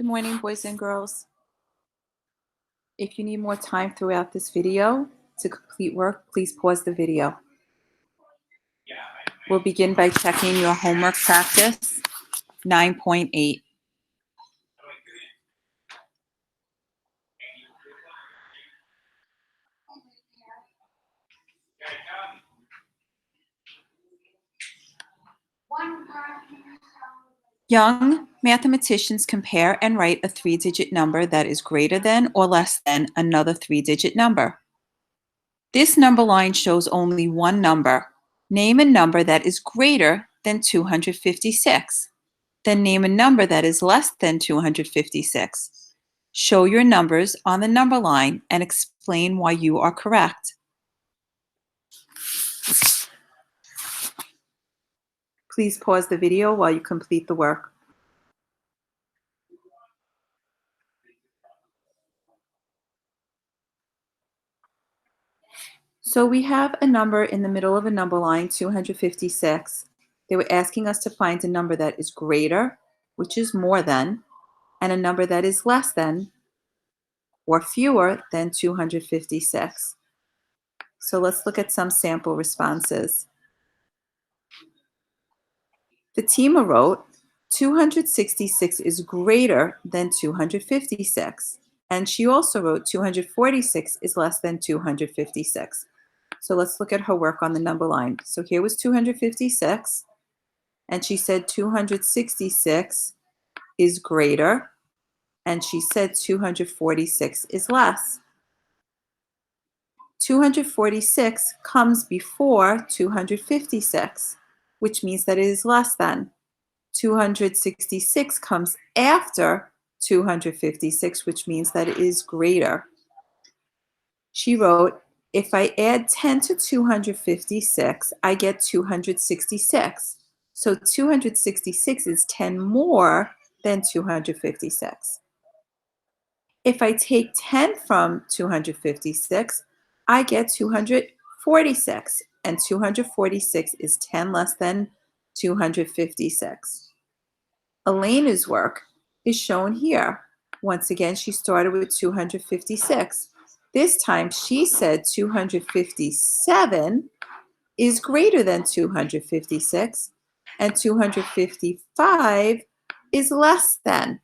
Good morning, boys and girls. If you need more time throughout this video to complete work, please pause the video. We'll begin by checking your homework practice 9.8. Young mathematicians compare and write a three-digit number that is greater than or less than another three-digit number. This number line shows only one number. Name a number that is greater than 256. Then name a number that is less than 256. Show your numbers on the number line and explain why you are correct. Please pause the video while you complete the work. So we have a number in the middle of a number line, 256. They were asking us to find a number that is greater, which is more than, and a number that is less than or fewer than 256. So let's look at some sample responses. Fatima wrote, 266 is greater than 256. And she also wrote 246 is less than 256. So let's look at her work on the number line. So here was 256, and she said 266 is greater, and she said 246 is less. 246 comes before 256, which means that it is less than. 266 comes after 256, which means that it is greater. She wrote, if I add 10 to 256, I get 266. So 266 is 10 more than 256. If I take 10 from 256, I get 246, and 246 is 10 less than 256. Elena's work is shown here. Once again, she started with 256. This time she said 257 is greater than 256, and 255 is less than.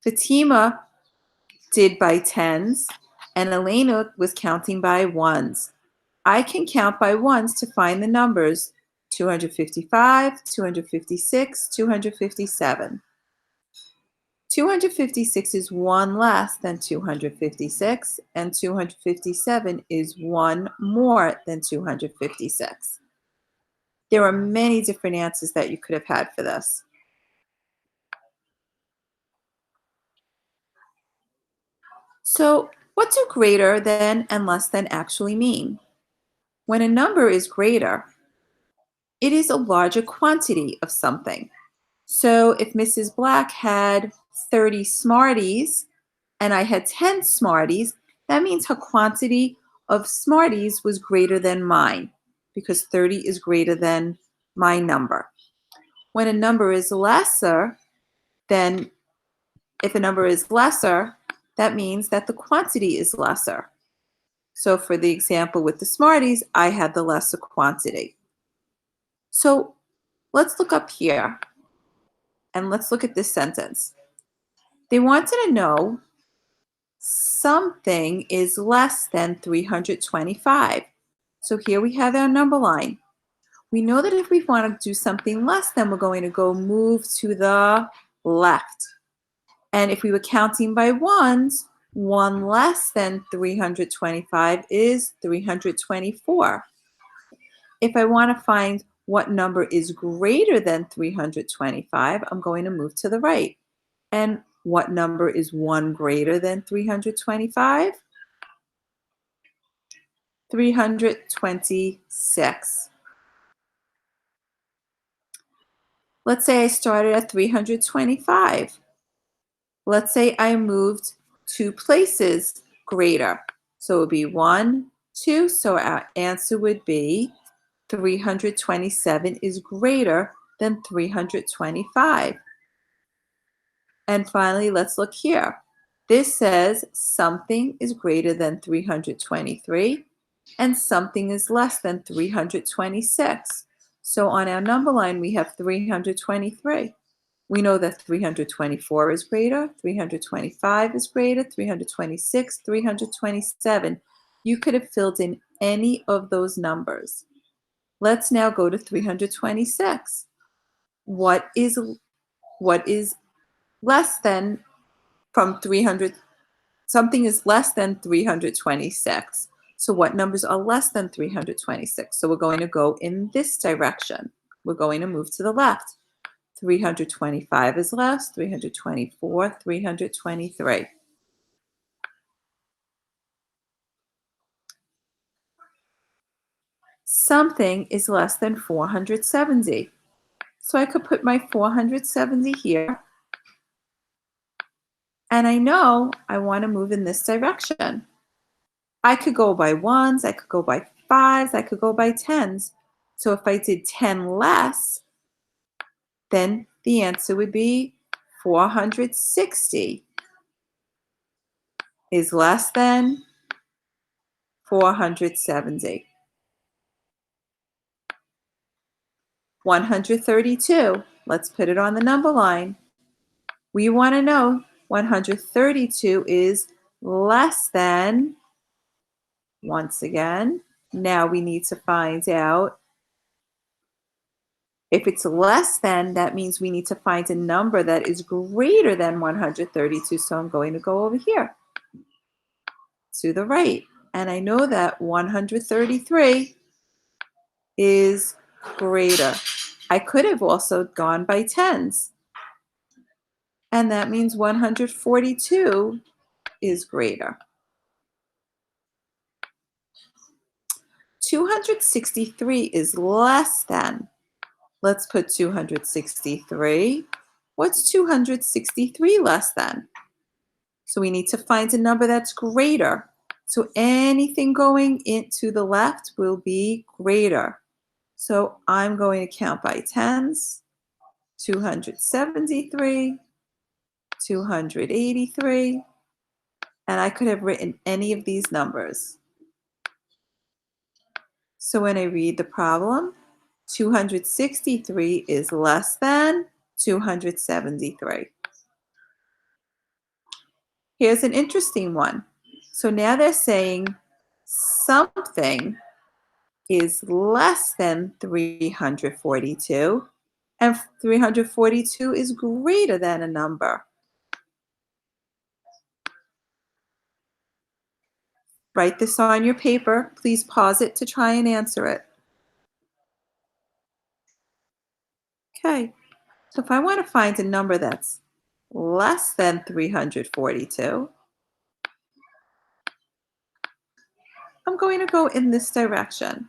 Fatima did by tens, and Elena was counting by ones. I can count by ones to find the numbers 255, 256, 257. 256 is one less than 256, and 257 is one more than 256. There are many different answers that you could have had for this. So, what do greater than and less than actually mean? When a number is greater, it is a larger quantity of something. So if Mrs. Black had 30 Smarties and I had 10 Smarties, that means her quantity of Smarties was greater than mine, because 30 is greater than my number. When a number is lesser, then if a number is lesser, that means that the quantity is lesser. So for the example with the Smarties, I had the lesser quantity. So let's look up here and let's look at this sentence. They wanted to know something is less than 325. So here we have our number line. We know that if we want to do something less than, we're going to go move to the left. And if we were counting by ones, one less than 325 is 324. If I want to find what number is greater than 325, I'm going to move to the right. And what number is one greater than 325? 326. Let's say I started at 325. Let's say I moved 2 places greater. So it would be 1, 2. So our answer would be 327 is greater than 325. And finally, let's look here. This says something is greater than 323 and something is less than 326. So on our number line, we have 323. We know that 324 is greater, 325 is greater, 326, 327. You could have filled in any of those numbers. Let's now go to 326. What is less than from 300? Something is less than 326. So what numbers are less than 326? So we're going to go in this direction. We're going to move to the left. 325 is less, 324, 323. Something is less than 470. So I could put my 470 here, and I know I want to move in this direction. I could go by ones, I could go by fives, I could go by tens. So if I did 10 less, then the answer would be 460 is less than 470. 132, let's put it on the number line. We want to know 132 is less than, once again, now we need to find out if it's less than, that means we need to find a number that is greater than 132. So I'm going to go over here to the right. And I know that 133 is greater. I could have also gone by tens. And that means 142 is greater. 263 is less than. Let's put 263. What's 263 less than? So we need to find a number that's greater. So anything going into the left will be greater. So I'm going to count by tens. 273, 283, and I could have written any of these numbers. So when I read the problem, 263 is less than 273. Here's an interesting one. So now they're saying something is less than 342, and 342 is greater than a number. Write this on your paper. Please pause it to try and answer it. Okay, so if I want to find a number that's less than 342, I'm going to go in this direction.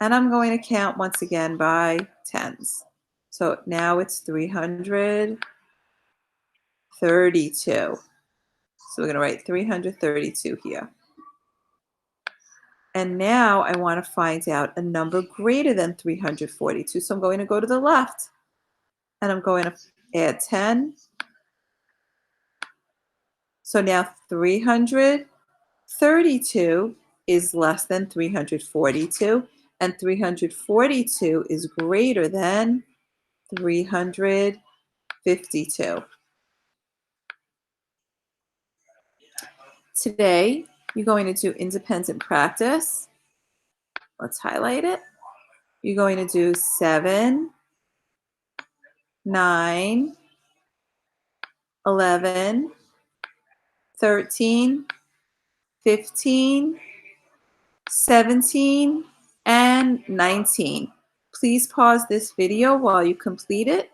And I'm going to count once again by tens. So now it's 332. So we're going to write 332 here. And now I want to find out a number greater than 342. So I'm going to go to the left. And I'm going to add 10. So now 332 is less than 342. And 342 is greater than 352. Today, you're going to do independent practice. Let's highlight it. You're going to do 7, 9, 11, 13, 15, 17, and 19. Please pause this video while you complete it.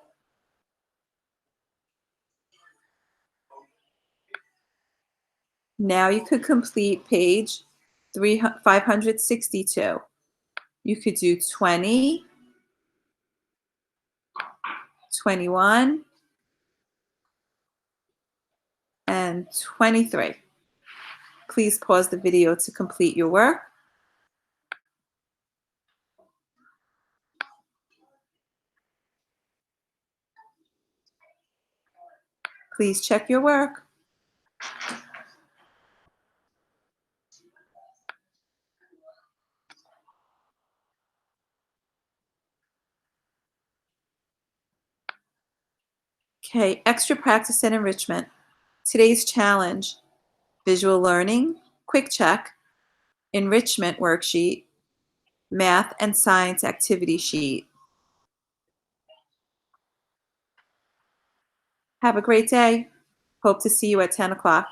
Now you could complete page 562. You could do 20, 21, and 23. Please pause the video to complete your work. Please check your work. Okay, extra practice and enrichment. Today's challenge: visual learning, quick check, enrichment worksheet, math and science activity sheet. Have a great day. Hope to see you at 10 o'clock.